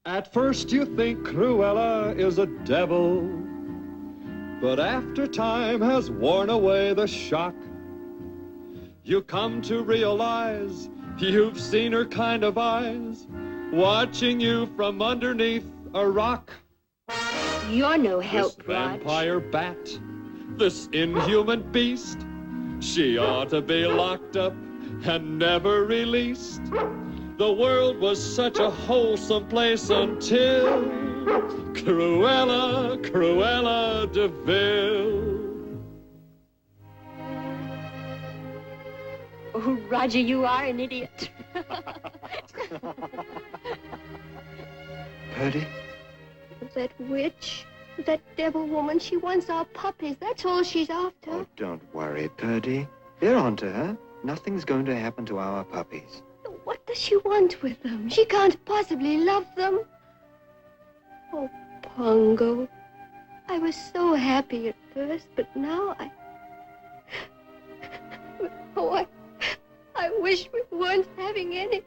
At first you think Cruella is a devil, but after time has worn away the shock, you come to realize you've seen her kind of eyes watching you from underneath a rock. You're no help, This Raj. vampire bat, this inhuman beast, she ought to be locked up and never released. The world was such a wholesome place until Cruella, Cruella de Vil. Oh, Roger, you are an idiot. Purdy? That witch, that devil woman, she wants our puppies. That's all she's after. Oh, don't worry, Purdy. They're onto her. Nothing's going to happen to our puppies. What does she want with them? She can't possibly love them. Oh, Pongo. I was so happy at first, but now Oh, I wish we weren't having any.